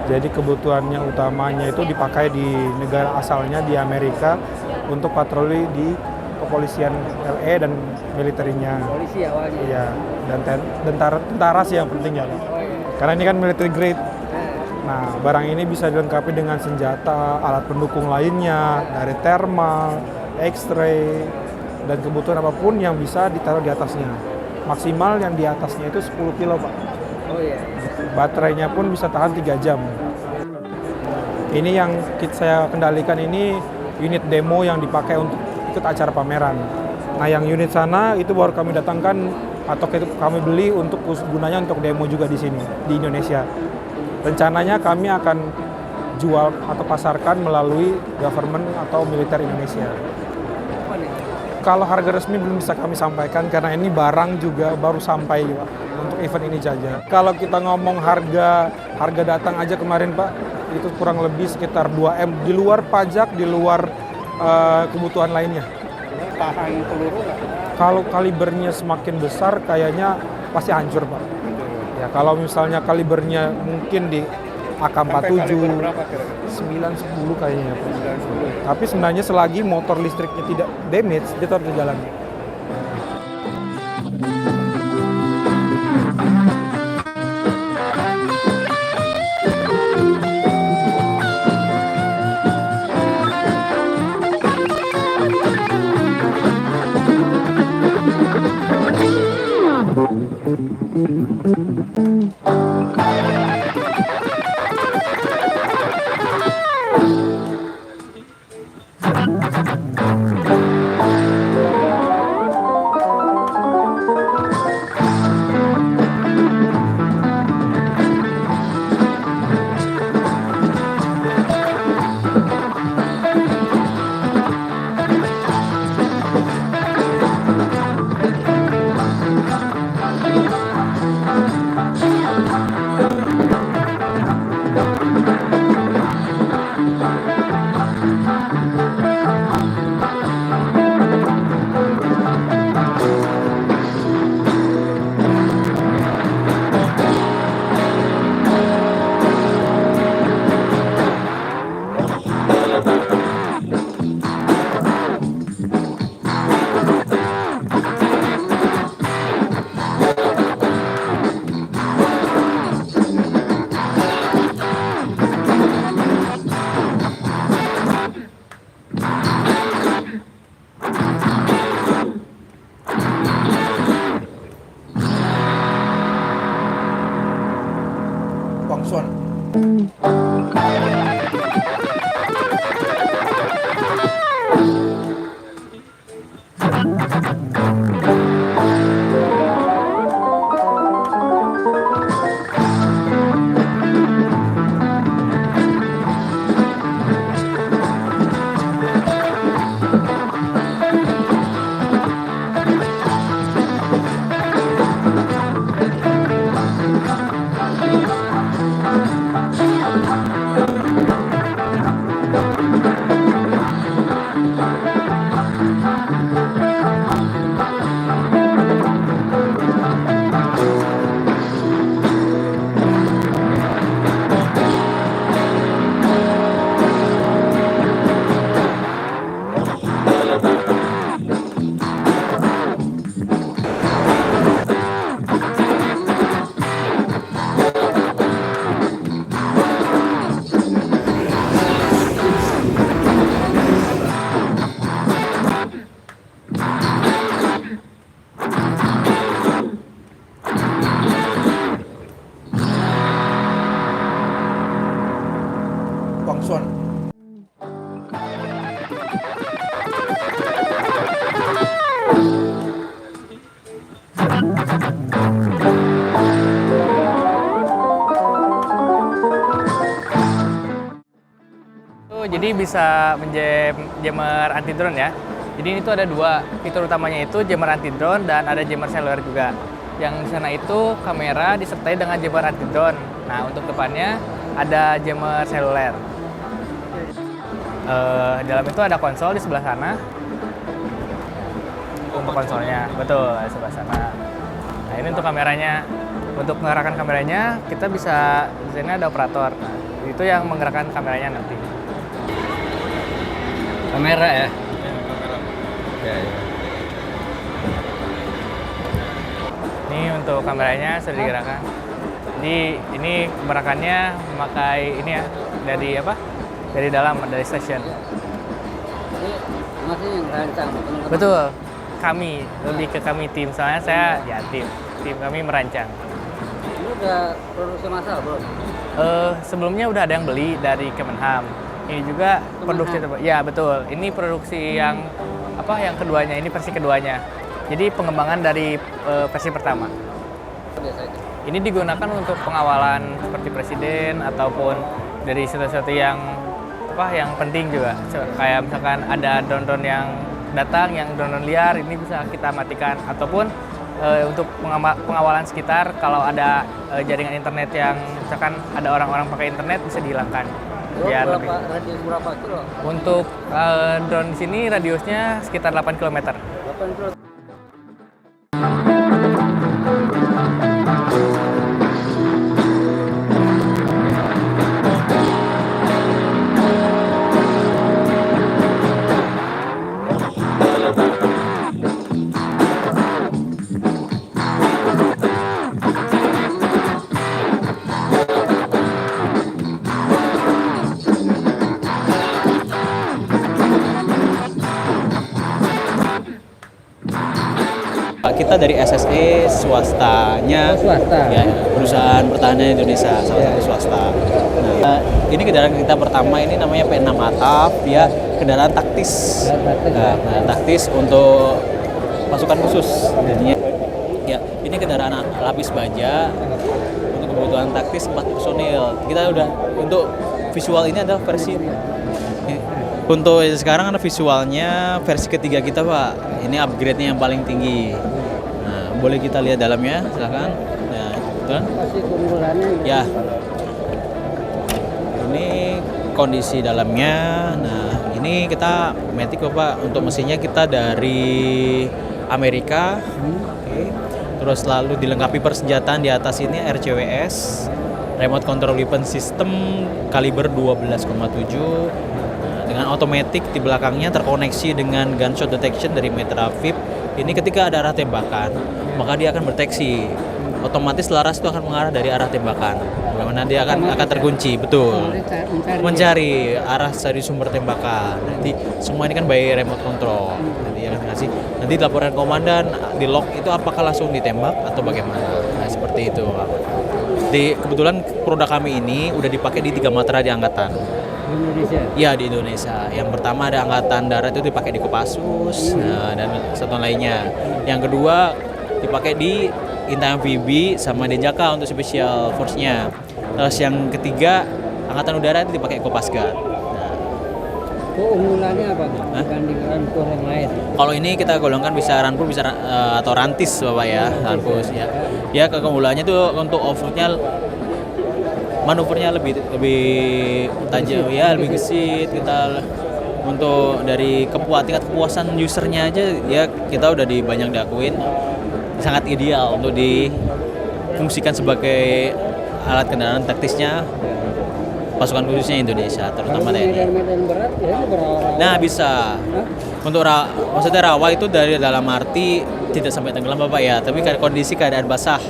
Jadi kebutuhannya utamanya itu dipakai di negara asalnya di Amerika untuk patroli di kepolisian LA dan militernya. Polisi awalnya. Iya, dan tentara sih yang penting ya, Pak. Oh iya. Karena ini kan military grade. Nah, Nah, barang ini bisa dilengkapi dengan senjata, alat pendukung lainnya, dari thermal, X-ray, dan kebutuhan apapun yang bisa ditaruh di atasnya. Maksimal yang di atasnya itu 10 kilo, Pak. oh iya. Baterainya pun bisa tahan 3 jam. Ini yang saya kendalikan ini unit demo yang dipakai untuk ikut acara pameran. Nah, yang unit sana itu baru kami datangkan atau kami beli untuk gunanya untuk demo juga di sini, di Indonesia. Rencananya kami akan jual atau pasarkan melalui government atau militer Indonesia. Apa nih? Kalau harga resmi belum bisa kami sampaikan karena ini barang juga baru sampai Pak, untuk event ini saja. Kalau kita ngomong harga datang aja kemarin Pak, itu kurang lebih sekitar 2M di luar pajak, di luar kebutuhan lainnya. Tahan peluru nggak? Kalau kalibernya semakin besar kayaknya pasti hancur Pak. Ya kalau misalnya kalibernya mungkin di AK-47, 9-10 kayaknya Pak. Tapi sebenarnya selagi motor listriknya tidak damage, dia tetap berjalan. Wangsuan. Wangsuan. Jadi bisa menjam jammer anti drone ya. Jadi ini tuh ada dua fitur utamanya, itu jammer anti drone dan ada jammer seluler juga. Yang di sana itu kamera disertai dengan jammer anti drone. Nah untuk depannya ada jammer seluler. Dalam itu ada konsol di sebelah sana. Untuk konsolnya, betul di sebelah sana. Nah ini untuk kameranya. Untuk mengarahkan kameranya kita bisa di sini ada operator. Nah, Itu yang menggerakkan kameranya nanti. Kamera ya? Ya, ya. Ini untuk kameranya sudah digerakkan. Jadi ini gerakannya memakai ini ya dari apa? Dari dalam, dari station. Jadi masih yang rancang teman-teman. Betul. Kami lebih ke kami tim. Soalnya saya ya tim kami merancang. Ini udah produksi massal bro? Sebelumnya udah ada yang beli dari Kemenham. Ini juga produksi ya betul. Ini produksi yang apa? Yang keduanya. Ini versi keduanya. Jadi pengembangan dari versi pertama. Biasa itu. Ini digunakan untuk pengawalan seperti presiden ataupun dari sesuatu yang apa yang penting juga. Kayak misalkan ada drone-drone yang datang, yang drone liar, ini bisa kita matikan ataupun untuk pengawalan sekitar kalau ada jaringan internet yang misalkan ada orang-orang pakai internet bisa dihilangkan. Ya, radius berapa kilo? Untuk drone di sini radiusnya sekitar 8 km. 8 kilo. Kita dari SSE swastanya, Swasta. ya, perusahaan pertahanan Indonesia, salah satu swasta. Nah, ini kendaraan kita pertama ini namanya P6 Ataf, dia kendaraan taktis. Nah, taktis untuk pasukan khusus. Jadinya, ya, ini kendaraan lapis baja untuk kebutuhan taktis 4 personil. Kita udah untuk visual ini adalah versi. Untuk sekarang ada visualnya versi ketiga kita Pak. Ini upgrade-nya yang paling tinggi. Nah, boleh kita lihat dalamnya, silakan. Nah, betul. Masih keunggulannya. Ya. Ini kondisi dalamnya. Nah, ini kita Matic Bapak. Untuk mesinnya kita dari Amerika. Oke. Terus lalu dilengkapi persenjataan di atas ini RCWS, remote control weapon system kaliber 12,7. Dengan automatic di belakangnya terkoneksi dengan gunshot detection dari Metra VIP. Ini ketika ada arah tembakan, maka dia akan berdeteksi. Otomatis laras itu akan mengarah dari arah tembakan. Bagaimana dia akan terkunci, betul. Mencari arah dari sumber tembakan. Nanti semua ini kan by remote control. Nanti akan kasih. Nanti laporan komandan di log itu apakah langsung ditembak atau bagaimana. Nah, seperti itu. Kebetulan produk kami ini udah dipakai di 3 matra di angkatan. Di Indonesia? Iya, di Indonesia. Yang pertama ada Angkatan Darat itu dipakai di Kopassus, dan satu lainnya. Yang kedua dipakai di Intan Amfibi sama Denjaka untuk special force-nya. Terus yang ketiga Angkatan Udara itu dipakai Kopasgat. Keunggulannya apa dibanding rampur yang lain? Kalau ini kita golongkan bisa rampur bisa atau rantis Bapak ya, rantis ya. Ya keunggulannya itu untuk off-roadnya manuvernya lebih tajam ya, lebih gesit. Kita untuk dari tingkat kepuasan usernya aja ya kita udah banyak diakuin sangat ideal untuk difungsikan sebagai alat kendaraan taktisnya pasukan khususnya Indonesia, terutama TNI. Medan berat ya berawa-rawa. Nah bisa untuk maksudnya rawa itu dari dalam arti tidak sampai tenggelam Bapak ya, tapi kondisi keadaan basah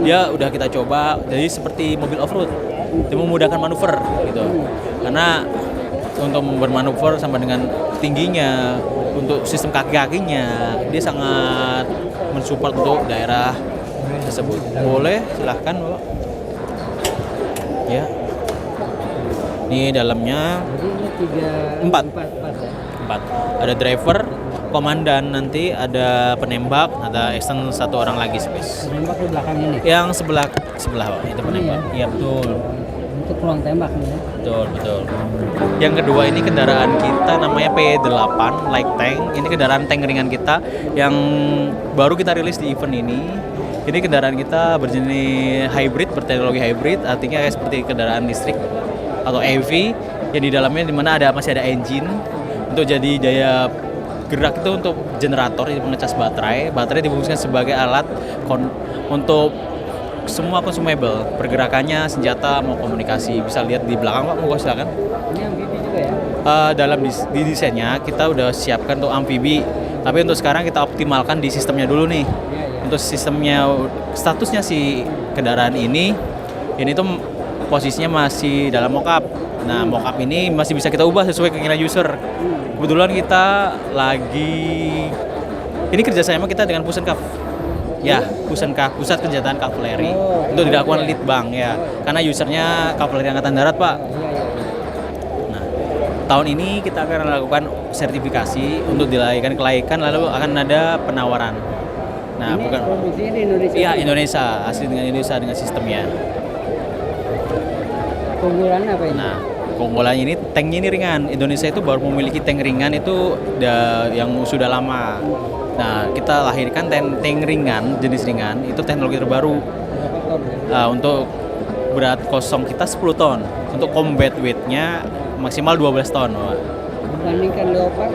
dia udah kita coba jadi seperti mobil off-road. Itu memudahkan manuver gitu. Karena untuk bermanuver sama dengan tingginya, untuk sistem kaki-kakinya, dia sangat mensupport untuk daerah tersebut. Boleh, silahkan Bapak. Ya. Ini dalamnya Jadi ini Empat. ya? 4. Ada driver, komandan, nanti ada penembak, ada extend 1 orang lagi space. Penembak di belakang ini? Yang sebelah Pak, itu penembak. Iya betul. Untuk ruang tembak nih ya? Betul. Yang kedua ini kendaraan kita namanya P8 Light Tank. Ini kendaraan tank ringan kita yang baru kita rilis di event ini. Ini kendaraan kita berjenis hybrid, berteknologi hybrid, artinya kayak seperti kendaraan listrik atau EV yang di dalamnya masih ada engine untuk jadi daya gerak itu untuk generator yang mengecas baterai. Baterai difungsikan sebagai alat untuk semua consumable, pergerakannya, senjata, mau komunikasi. Bisa lihat di belakang Pak, monggo silakan. Ini amfibi juga ya? Dalam di desainnya kita udah siapkan untuk amfibi, tapi untuk sekarang kita optimalkan di sistemnya dulu nih. Untuk sistemnya, statusnya si kendaraan ini tuh posisinya masih dalam mockup. Nah, mockup ini masih bisa kita ubah sesuai keinginan user. Kebetulan kita lagi ini kerjasama kita dengan Pusenkaf. Ya, Pusenkaf, Pusat Kegiatan Kavaleri. Untuk dilakukan lead bank ya. Karena usernya Kavaleri Angkatan Darat, Pak. Nah, tahun ini kita akan melakukan sertifikasi untuk dilaikan kelaikan, lalu akan ada penawaran. Nah, Ini bukan produksinya di Indonesia? Iya, Indonesia, asli dengan Indonesia dengan sistemnya. Keunggulannya apa ini? Nah, keunggulannya ini tanknya ini ringan. Indonesia itu baru memiliki tank ringan itu yang sudah lama. Nah, kita lahirkan tank ringan, jenis ringan, itu teknologi terbaru. Berapa ton? Untuk berat kosong kita 10 ton. Untuk combat weight-nya maksimal 12 ton, Pak. Dibandingkan Leopard,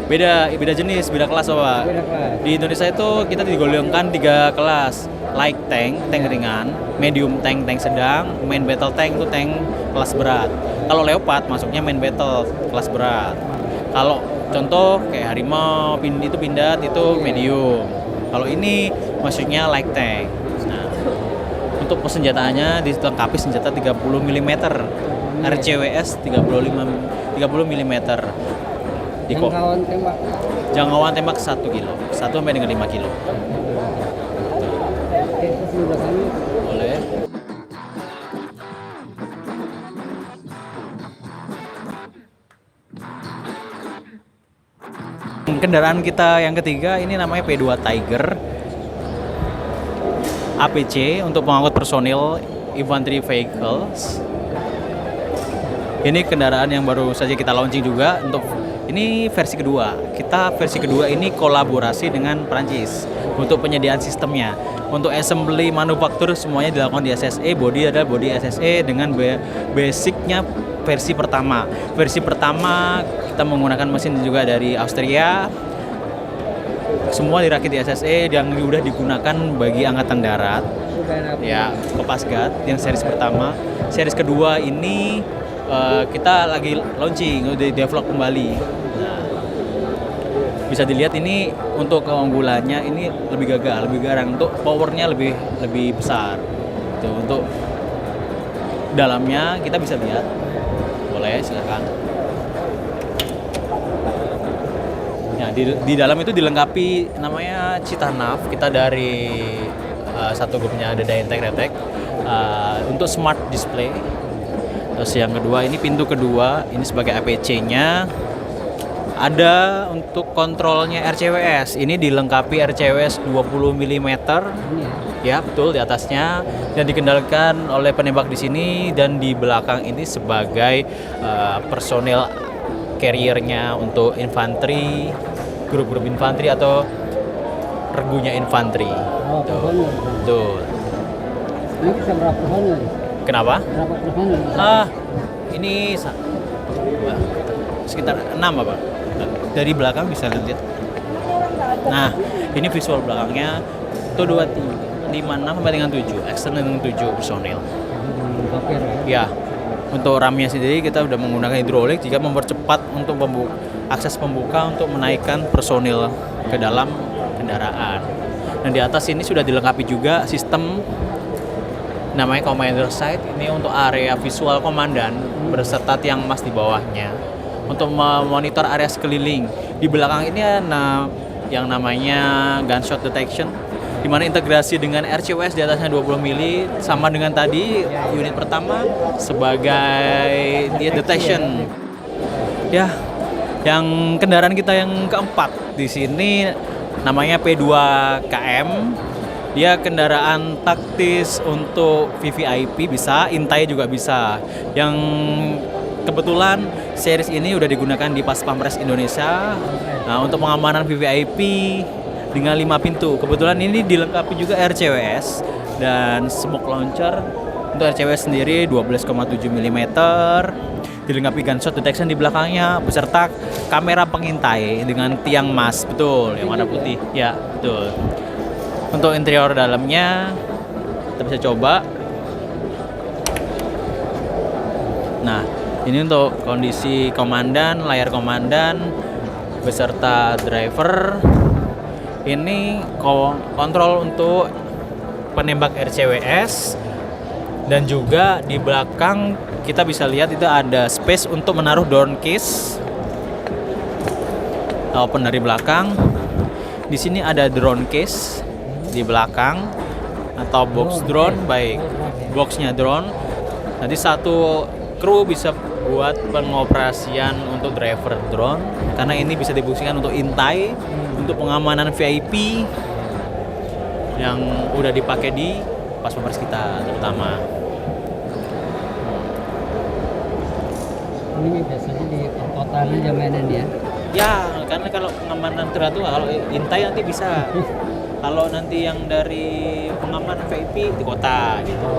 Beda jenis, beda kelas, Pak. beda kelas. Di Indonesia itu kita digolongkan 3 kelas. Light tank, tank ringan, medium tank, tank sedang, main battle tank itu tank kelas berat. Kalau Leopard masuknya main battle kelas berat. Kalau contoh kayak Harimau, Pindad itu medium. Kalau ini maksudnya light tank. Nah, untuk persenjataannya dilengkapi senjata 30 mm, RCWS 30 mm. Jangkauan tembak. Jangkauan tembak 1 kilo, 1 sampai dengan 5 kilo. Oke, terus di belakangnya Boleh. Kendaraan kita yang ketiga ini namanya P2 Tiger APC untuk pengangkut personil infantry vehicles. Ini kendaraan yang baru saja kita launching juga untuk ini versi kedua. Kita versi kedua ini kolaborasi dengan Prancis untuk penyediaan sistemnya. Untuk assembly manufaktur semuanya dilakukan di SSE, body adalah body SSE dengan basicnya versi pertama. Versi pertama kita menggunakan mesin juga dari Austria. Semua dirakit di SSE yang sudah digunakan bagi angkatan darat. Ya, Kopasgat yang series pertama. Series kedua ini kita lagi launching, udah develop kembali. Nah, bisa dilihat ini untuk keunggulannya ini lebih gagah, lebih garang, untuk powernya lebih besar. Tuh, untuk dalamnya kita bisa lihat. Boleh, silakan. Ya, di dalam itu dilengkapi namanya Citanaf. Kita dari satu grupnya ada Daintek Retek untuk smart display. Terus yang kedua ini pintu kedua ini sebagai APC-nya ada untuk kontrolnya RCWS. Ini dilengkapi RCWS 20 mm. Ya, betul di atasnya dan dikendalikan oleh penembak di sini dan di belakang ini sebagai personil carrier-nya untuk infanteri, grup-grup infanteri atau regunya infanteri. Oh, personil. Betul. Ini bisa berapa personil? Kenapa? Berapa personil? Ini sekitar 6 apa? Dari belakang bisa lihat. Nah, ini visual belakangnya itu 2, 3, 5, 6 sampai dengan 7, eksternal dengan 7 personil. Ya, untuk ramnya sendiri kita udah menggunakan hidrolik jika mempercepat untuk akses pembuka untuk menaikkan personil ke dalam kendaraan. Dan di atas ini sudah dilengkapi juga sistem namanya commander sight, ini untuk area visual komandan berserta tiang emas di bawahnya untuk memonitor area sekeliling. Di belakang ini ada yang namanya gunshot detection, di mana integrasi dengan RCWS di atasnya 20 mili sama dengan tadi unit pertama sebagai detection. Ya, yang kendaraan kita yang keempat di sini namanya P2KM. Dia kendaraan taktis untuk VVIP bisa, Intai juga bisa. Yang kebetulan series ini udah digunakan di Pas Pampres Indonesia. Nah, untuk pengamanan VVIP dengan 5 pintu. Kebetulan ini dilengkapi juga RCWS dan smoke launcher. Untuk RCWS sendiri 12,7 mm. Dilengkapi gunshot detection di belakangnya beserta kamera pengintai dengan tiang emas, betul, yang warna putih. Ya, betul. Untuk interior dalamnya Kita bisa coba. Nah, ini untuk kondisi komandan, layar komandan beserta driver. Ini kontrol untuk penembak RCWS, dan juga di belakang kita bisa lihat itu ada space untuk menaruh drone case. Open dari belakang. Di sini ada drone case di belakang atau box drone, baik boxnya drone. Nanti satu kru bisa buat pengoperasian untuk driver drone, karena ini bisa difungsikan untuk intai, untuk pengamanan VIP yang udah dipakai di pas pampers kita terutama. Ini biasanya di perkotaan aja mainan ya. Ya, karena kalau pengamanan teratuh, kalau intai nanti bisa. Kalau nanti yang dari pengaman VIP di kota gitu.